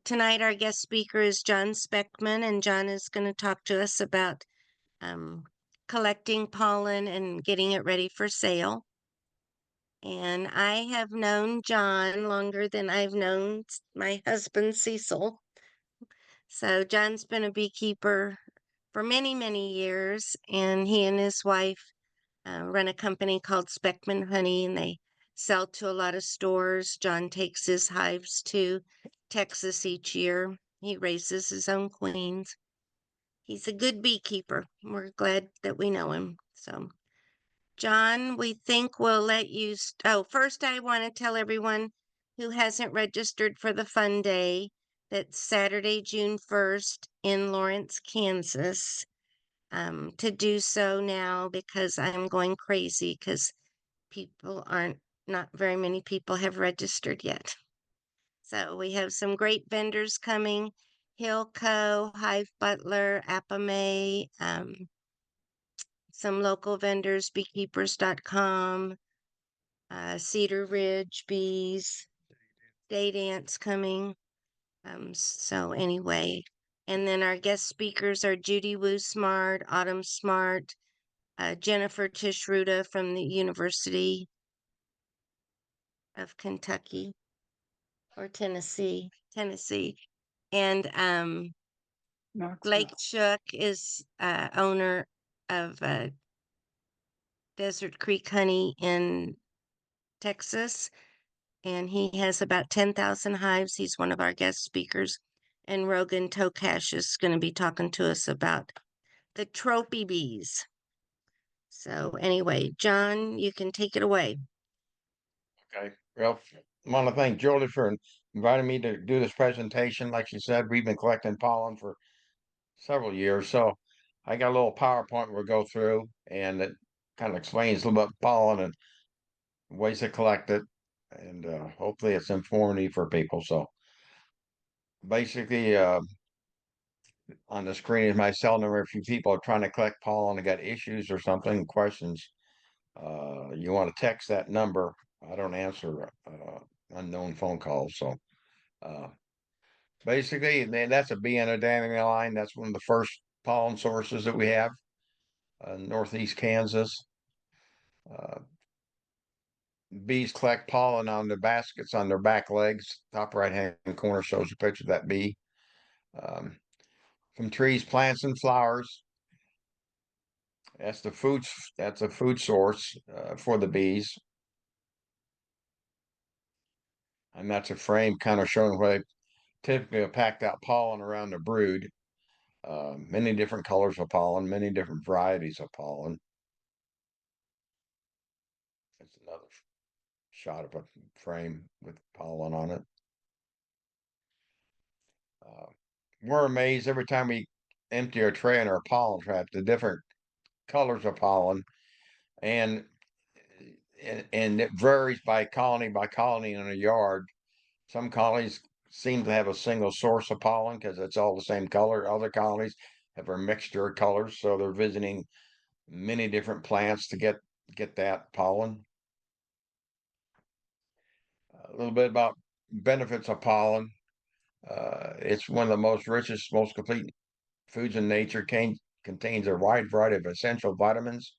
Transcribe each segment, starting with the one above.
Tonight, our guest speaker is John Speckman, and John is going to talk to us about um, collecting pollen and getting it ready for sale. And I have known John longer than I've known my husband, Cecil. So, John's been a beekeeper for many, many years, and he and his wife run a company called Speckman Honey, and they sell to a lot of stores. John takes his hives to Texas each year. He raises his own queens. He's a good beekeeper. We're glad that we know him. So, John, we think we'll let you. First, I want to tell everyone who hasn't registered for the fun day that's Saturday, June 1st in Lawrence, Kansas, to do so now because I'm going crazy because not very many people have registered yet. So we have some great vendors coming: Hillco, Hive Butler, Apame, some local vendors, beekeepers.com, Cedar Ridge Bees, Day Dance coming. So anyway, and then our guest speakers are Judy Woo Smart, Autumn Smart, Jennifer Tishruda from the University of Kentucky or Tennessee. And Blake Shook is owner of Desert Creek Honey in Texas, and he has about 10,000 hives. He's one of our guest speakers. And Rogan Tokash is going to be talking to us about the trophy bees. So anyway, John, you can take it away. Okay. Well, I want to thank Julie for inviting me to do this presentation. Like she said, we've been collecting pollen for several years. So I got a little PowerPoint we'll go through, and it kind of explains a little bit pollen and ways to collect it. And hopefully it's informative for people. So basically, on the screen is my cell number. If you people are trying to collect pollen and got issues or something, questions, you want to text that number. I don't answer unknown phone calls. So uh, basically, that's a bee and a dandelion. That's one of the first pollen sources that we have in northeast Kansas. Uh, Bees collect pollen on their baskets on their back legs. Top right hand corner shows a picture of that bee. Um, from trees, plants, and flowers. That's the food. That's a food source for the bees, and that's a frame kind of showing where they typically have packed out pollen around the brood. Many different colors of pollen, many different varieties of pollen. That's another shot of a frame with pollen on it. Uh, we're amazed every time we empty our tray in our pollen trap, the different colors of pollen, and and it varies by colony in a yard. Some colonies seem to have a single source of pollen because it's all the same color. Other colonies have a mixture of colors, so they're visiting many different plants to get that pollen. A little bit about benefits of pollen. It's one of the most richest, most complete foods in nature. Contains a wide variety of essential vitamins.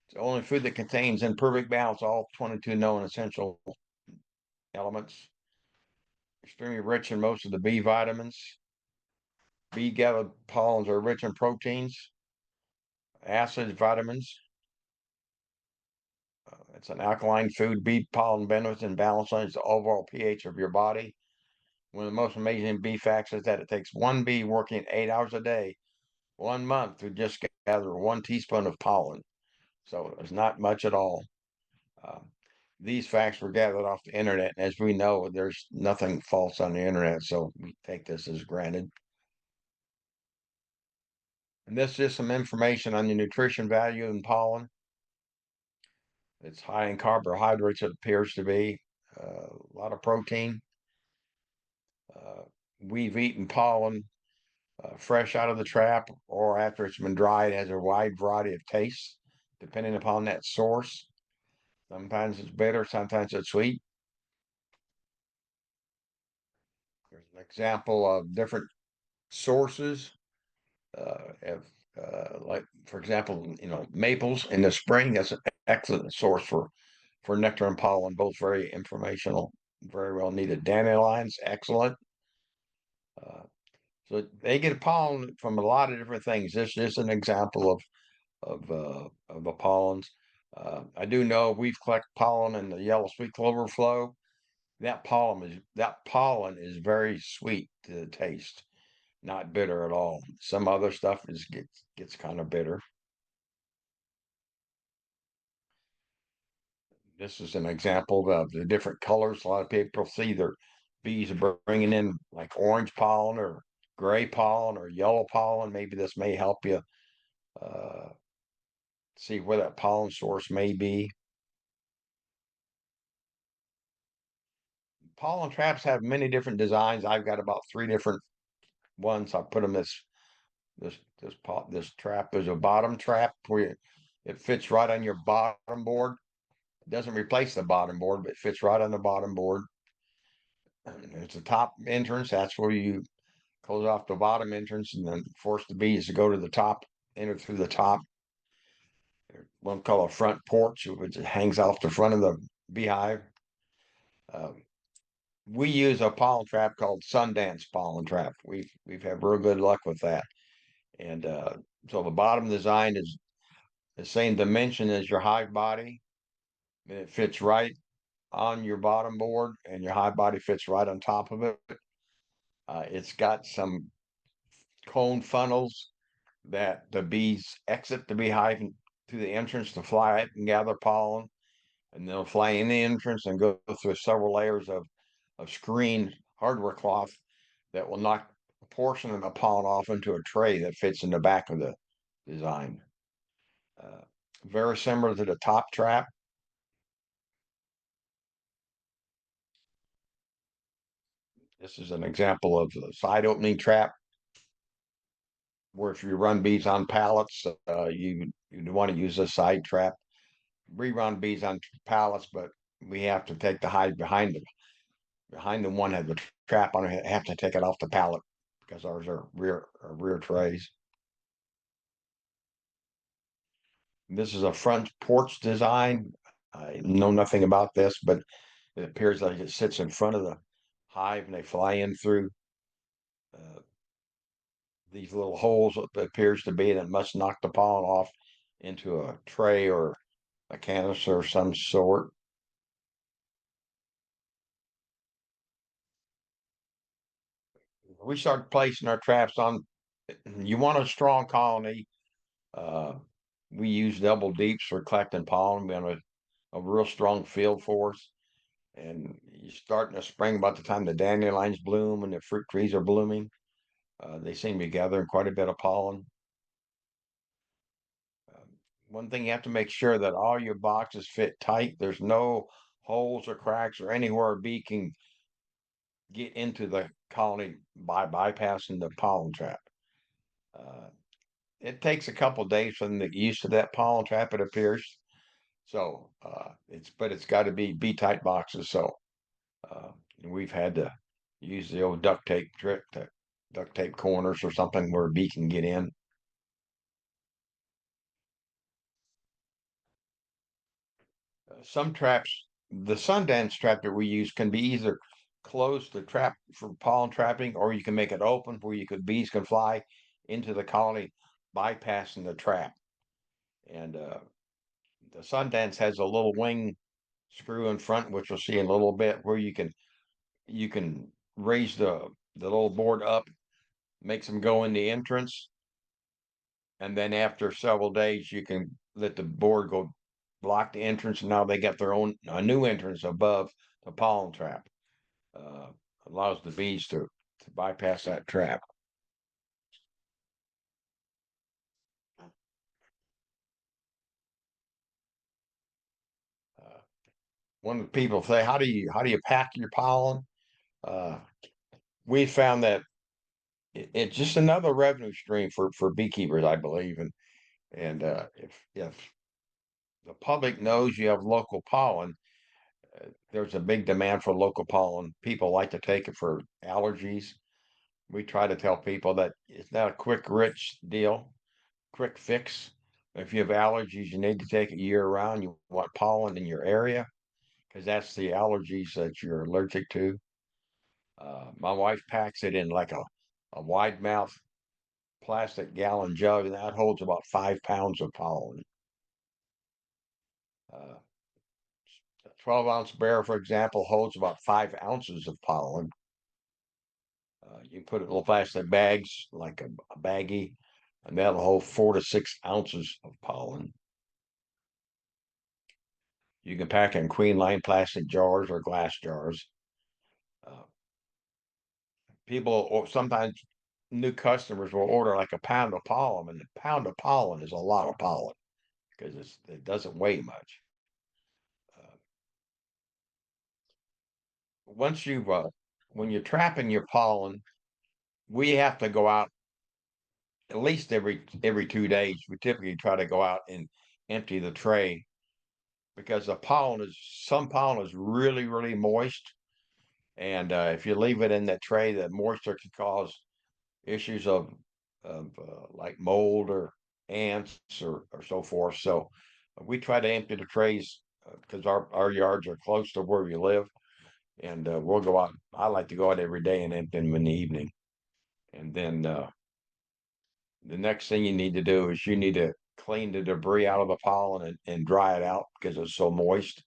It's the only food that contains in perfect balance all 22 known essential elements. Extremely rich in most of the B vitamins. Bee gathered pollens are rich in proteins, acids, vitamins. It's an alkaline food. Bee pollen benefits and balances the overall pH of your body. One of the most amazing bee facts is that it takes one bee working 8 hours a day, 1 month to just gather 1 teaspoon of pollen. So it's not much at all. Uh, these facts were gathered off the internet. And as we know, there's nothing false on the internet. So we take this as granted. And this is just some information on the nutrition value in pollen. It's high in carbohydrates, it appears to be. A lot of protein. Uh, we've eaten pollen fresh out of the trap or after it's been dried. It has a wide variety of tastes depending upon that source. Sometimes it's bitter, sometimes it's sweet. There's example of different sources. If, like for example, maples in the spring, that's an excellent source for nectar and pollen, both very informational, very well needed. Dandelions, excellent. Uh, so they get pollen from a lot of different things. This is an example of the pollens. I do know we've collected pollen in the yellow sweet clover flow. That pollen is very sweet to the taste, not bitter at all. Some other stuff gets kind of bitter. This is an example of the different colors. A lot of people see their bees are bringing in like orange pollen or gray pollen or yellow pollen. Maybe this may help you uh, see where that pollen source may be. Pollen traps have many different designs. I've got about three different ones. I put them this trap. There's a bottom trap where it fits right on your bottom board. It doesn't replace the bottom board, but it fits right on the bottom board. It's a top entrance. That's where you close off the bottom entrance and then force the bees to go to the top, enter through the top. One called a front porch, which hangs off the front of the beehive. Um, we use a pollen trap called Sundance pollen trap. We've had real good luck with that. And so the bottom design is the same dimension as your hive body, and it fits right on your bottom board, and your hive body fits right on top of it. It's got some cone funnels that the bees exit the beehive through the entrance to fly out and gather pollen, and they'll fly in the entrance and go through several layers of screened hardware cloth that will knock a portion of the pollen off into a tray that fits in the back of the design. Uh, Very similar to the top trap. This is an example of the side opening trap, where if you run bees on pallets, you'd want to use a side trap. We run bees on pallets, but we have to take the hive behind the one had the trap on it. Have to take it off the pallet because ours are rear trays. This is a front porch design. I know nothing about this, but it appears like it sits in front of the hive and they fly in through uh, these little holes. It appears to be that must knock the pollen off into a tray or a canister of some sort. We start placing our traps on. You want a strong colony. Uh, we use double deeps for collecting pollen. We want a real strong field force. And you start in the spring, about the time the dandelions bloom and the fruit trees are blooming. They seem to be gathering quite a bit of pollen. One thing you have to make sure that all your boxes fit tight. There's no holes or cracks or anywhere a bee can get into the colony by bypassing the pollen trap. Uh, it takes a couple days for them to get used to that pollen trap, it appears. So it's got to be bee tight boxes. So uh, we've had to use the old duct tape trick to duct tape corners or something where a bee can get in. Some traps, the Sundance trap that we use can be either closed to trap for pollen trapping, or you can make it open where bees can fly into the colony bypassing the trap. And the Sundance has a little wing screw in front, which we'll see in a little bit, where you can raise the little board up, makes them go in the entrance, and then after several days, you can let the board go block the entrance, and now they got their own a new entrance above the pollen trap. Uh, Allows the bees to bypass that trap. Uh, when people say, "How do you pack your pollen?" Uh, we found that it's just another revenue stream for beekeepers, I believe, and if the public knows you have local pollen, There's a big demand for local pollen. People like to take it for allergies. We try to tell people that it's not a quick, rich deal, quick fix. If you have allergies, you need to take it year round. You want pollen in your area because that's the allergies that you're allergic to. My wife packs it in like a wide mouth plastic gallon jug, and that holds about 5 pounds of pollen. Uh, a 12-ounce bear, for example, holds about 5 ounces of pollen. You put it in little plastic bags, like a baggie, and that'll hold 4 to 6 ounces of pollen. You can pack in queen line plastic jars or glass jars. Uh, People, or sometimes new customers will order like a pound of pollen, and a pound of pollen is a lot of pollen because it doesn't weigh much. Uh, Once you've when you're trapping your pollen, we have to go out at least every 2 days. We typically try to go out and empty the tray because the pollen is some pollen is really moist, and if you leave it in that tray, the moisture can cause issues of like mold or ants or so forth. So we try to empty the trays because our yards are close to where we live, and we'll go out. I like to go out every day and empty them in the evening, and then the next thing you need to do is you need to clean the debris out of the pollen and dry it out because it's so moist.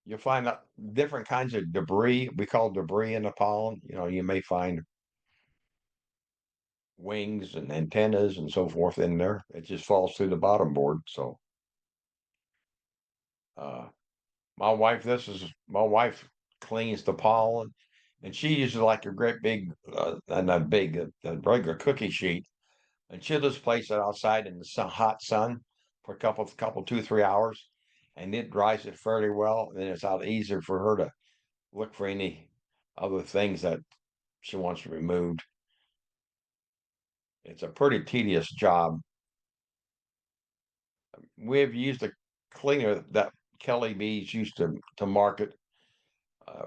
You'll find out different kinds of debris. We call debris in the pollen. You may find wings and antennas and so forth in there. It just falls through the bottom board. So, uh, my wife cleans the pollen, and she uses like a great big, not big, a regular cookie sheet, and she'll just place it outside in the hot sun for a couple, 2, 3 hours, and it dries it fairly well. And then it's out easier for her to look for any other things that she wants removed. It's a pretty tedious job. We've used a cleaner that Kelly Bees used to market,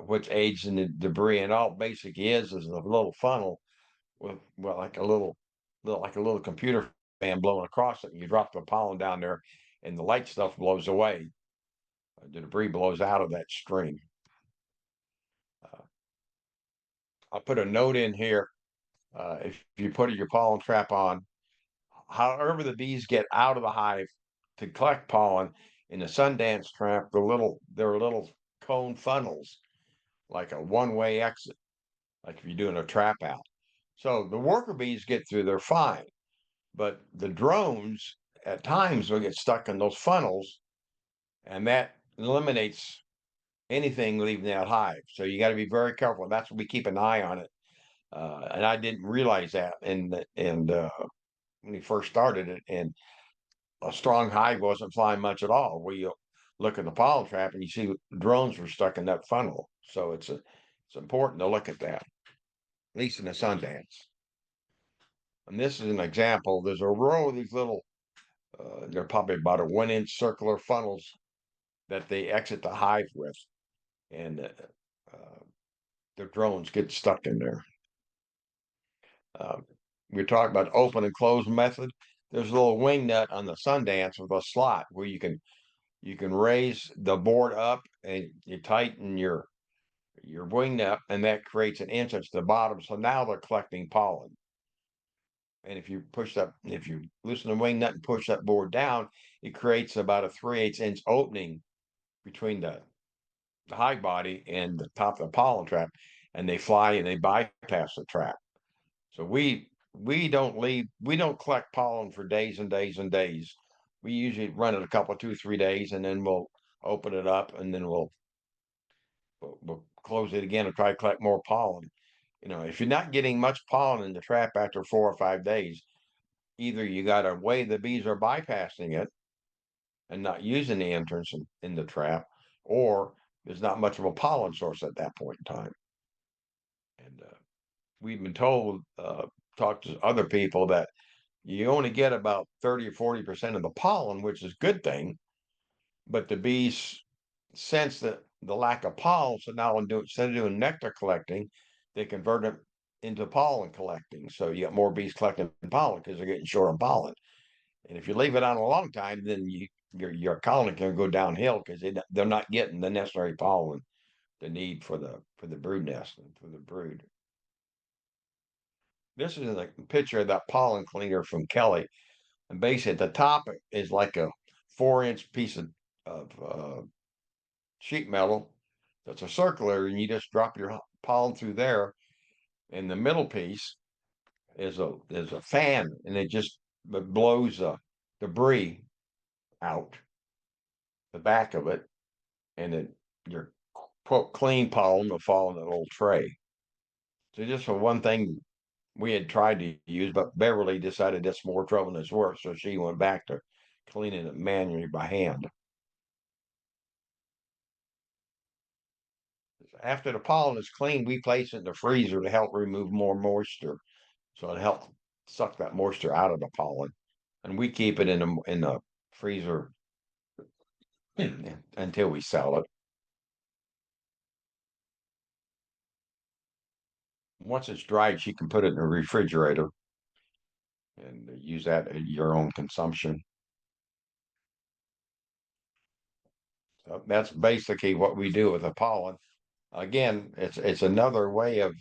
which aids in the debris, and all it basically is a little funnel with well, like a little computer fan blowing across it. And you drop the pollen down there, and the light stuff blows away. The debris blows out of that stream. Uh, I'll put a note in here. If you put your pollen trap on, however the bees get out of the hive to collect pollen in the Sundance trap, there are little cone funnels, like a one-way exit, like if you're doing a trap out. So the worker bees get through, they're fine. But the drones at times will get stuck in those funnels, and that eliminates anything leaving that hive. So you got to be very careful. That's what we keep an eye on it. And I didn't realize that, and when we first started it, and a strong hive wasn't flying much at all. We look at the pollen trap and you see drones were stuck in that funnel. So it's important to look at that, at least in the Sundance. And this is an example. There's a row of these little, they're probably about a 1 inch circular funnels that they exit the hive with, and the drones get stuck in there. Uh, we're talking about open and close method. There's a little wing nut on the Sundance with a slot where you can raise the board up and you tighten your wing nut, and that creates an entrance to the bottom. So now they're collecting pollen. And if you loosen the wing nut and push that board down, it creates about a 3/8 inch opening between the hive body and the top of the pollen trap, and they fly and they bypass the trap. So we don't collect pollen for days and days and days. We usually run it a couple, 2, 3 days, and then we'll open it up, and then we'll close it again and try to collect more pollen. If you're not getting much pollen in the trap after 4 or 5 days, either you got a way the bees are bypassing it and not using the entrance in the trap, or there's not much of a pollen source at that point in time. And we've been told, talk to other people that you only get about 30 or 40% of the pollen, which is a good thing. But the bees sense that the lack of pollen, so now instead of doing nectar collecting, they convert it into pollen collecting. So you get more bees collecting pollen because they're getting short on pollen. And if you leave it on a long time, then your colony can go downhill because they're not getting the necessary pollen they need for the brood nest and for the brood. This is a picture of that pollen cleaner from Kelly, and basically at the top is like a 4-inch piece of sheet metal that's a circular, and you just drop your pollen through there. And the middle piece is a fan, and it just blows debris out the back of it, and then your quote clean pollen will fall in that little tray. So just for one thing we had tried to use, but Beverly decided that's more trouble than it's worth, so she went back to cleaning it manually by hand. After the pollen is cleaned, we place it in the freezer to help remove more moisture. So it helps suck that moisture out of the pollen. And we keep it in the freezer until we sell it. Once it's dried, she can put it in the refrigerator and use that at your own consumption. So that's basically what we do with the pollen. Again, it's another way of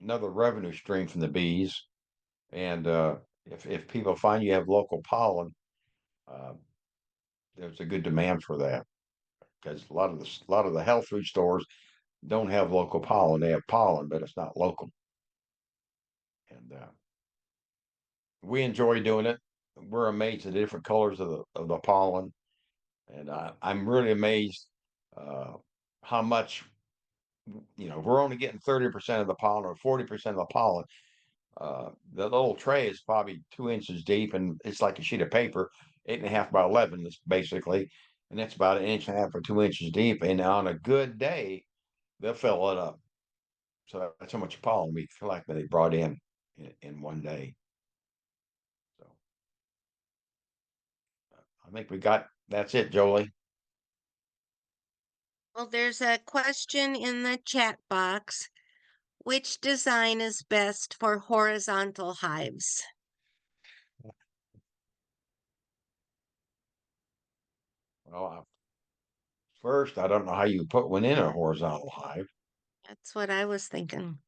another revenue stream from the bees. And if people find you have local pollen, uh, there's a good demand for that because a lot of the health food stores don't have local pollen. They have pollen, but it's not local. And we enjoy doing it. We're amazed at the different colors of the pollen, and I'm really amazed uh, how much we're only getting 30% of the pollen or 40% of the pollen. The little tray is probably 2 inches deep, and it's like a sheet of paper, 8.5 by 11, is basically, and it's about an inch and a half or 2 inches deep. And on a good day, they'll fill it up. So that's how much pollen we collect that they brought in one day. So I think that's it, Jolie. Well, there's a question in the chat box. Which design is best for horizontal hives? Well, first, I don't know how you put one in a horizontal hive, That's what I was thinking.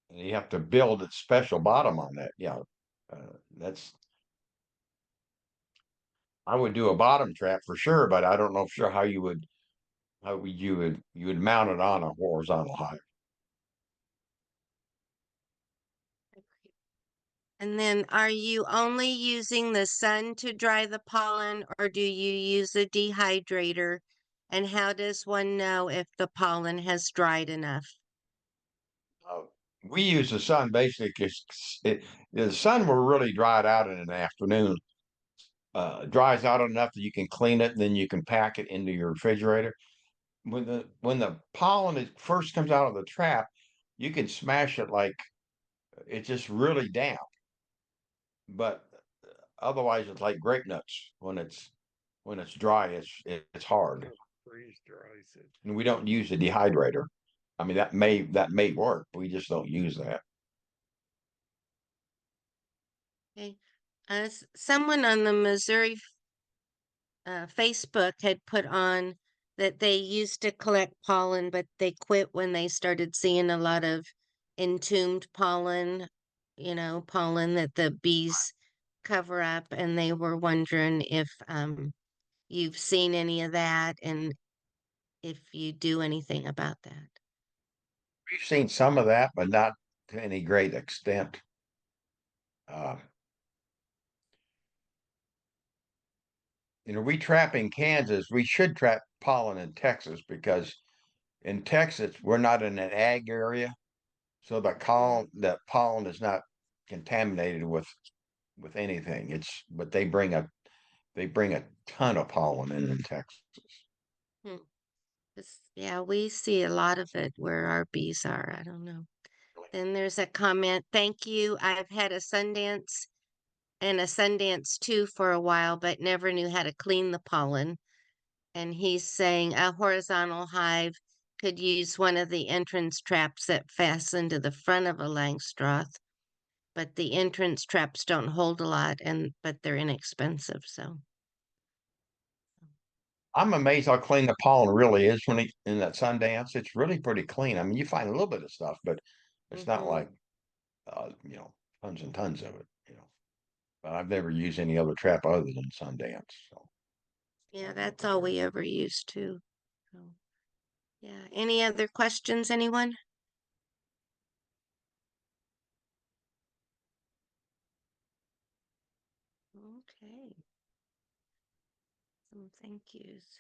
and you have to build a special bottom on that. Yeah, that's I would do a bottom trap for sure, but I don't know for sure how you would mount it on a horizontal hive. And then are you only using the sun to dry the pollen or do you use a dehydrator? And how does one know if the pollen has dried enough? Uh, we use the sun basically because the sun will really dry it out in an afternoon. Dries out enough that you can clean it, and then you can pack it into your refrigerator. When the pollen first comes out of the trap, you can smash it like it's just really damp. But otherwise, it's like grape nuts. When it's dry, it's hard. Freeze dries it. And we don't use a dehydrator. I mean, that may work. We just don't use that. Okay. Someone on the Missouri Facebook had put on that they used to collect pollen, but they quit when they started seeing a lot of entombed pollen, pollen that the bees cover up, and they were wondering if you've seen any of that and if you do anything about that. We've seen some of that, but not to any great extent. Uh, we trap in Kansas. We should trap pollen in Texas because in Texas we're not in an ag area, so the pollen is not contaminated with anything. But they bring a ton of pollen in Texas. Hmm. Yeah, we see a lot of it where our bees are. I don't know. Then there's a comment. Thank you. I've had a Sundance and a Sundance too for a while, but never knew how to clean the pollen. And he's saying a horizontal hive could use one of the entrance traps that fasten to the front of a Langstroth, but the entrance traps don't hold a lot, and but they're inexpensive. So, I'm amazed how clean the pollen really is when in that Sundance. It's really pretty clean. I mean, you find a little bit of stuff, but it's not hmm like tons and tons of it. But I've never used any other trap other than Sundance. So yeah, that's all we ever used too. So, yeah. Any other questions, anyone? Okay. Some thank yous.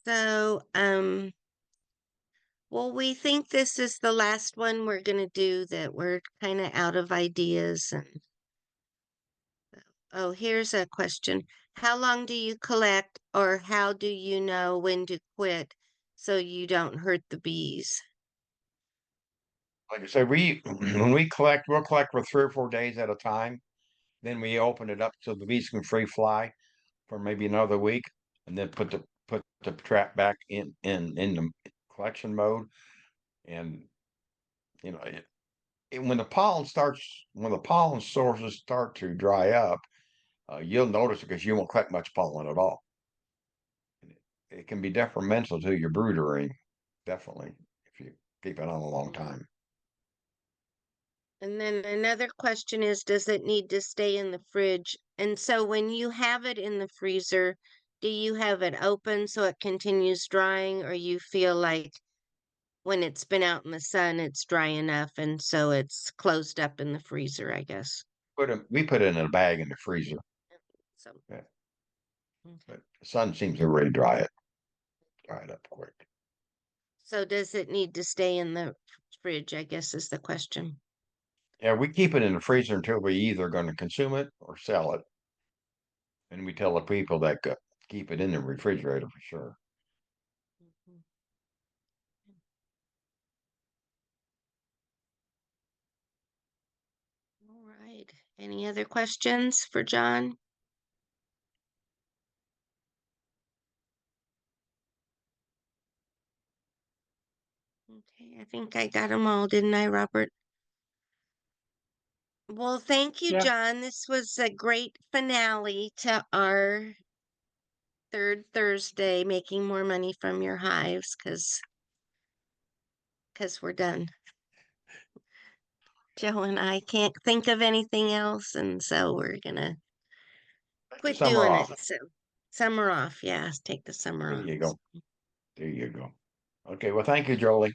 So, well, we think this is the last one we're going to do that we're kind of out of ideas. And oh, here's a question. How long do you collect, or how do you know when to quit so you don't hurt the bees? like I said, we when we collect, we'll collect for 3 or 4 days at a time. Then we open it up so the bees can free fly for maybe another week, and then put the trap back in the collection mode. And you know, when the pollen sources start to dry up, you'll notice it because you won't collect much pollen at all. And it can be detrimental to your broodering, definitely, if you keep it on a long Mm. time. And then another question is, does it need to stay in the fridge? And so when you have it in the freezer, do you have it open so it continues drying, or you feel like when it's been out in the sun, it's dry enough and so it's closed up in the freezer, I guess. We put it in a bag in the freezer. So, Yeah, okay. but the sun seems to really dry it up quick. So does it need to stay in the fridge, I guess is the question. Yeah, we keep it in the freezer until we either going to consume it or sell it, and we tell the people that keep it in the refrigerator for sure. Mhm. All right. Any other questions for John? Okay, I think I got them all, didn't I, Robert? Well, thank you, Yeah, John. This was a great finale to our third Thursday, making more money from your hives, because we're done. Joe and I can't think of anything else, and so we're gonna take the quit summer doing it. off. So summer off, yeah, take the There summer off. you go. There you go. Okay, well, thank you, Jolie.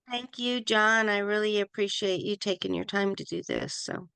Thank you, John. I really appreciate you taking your time to do this. So.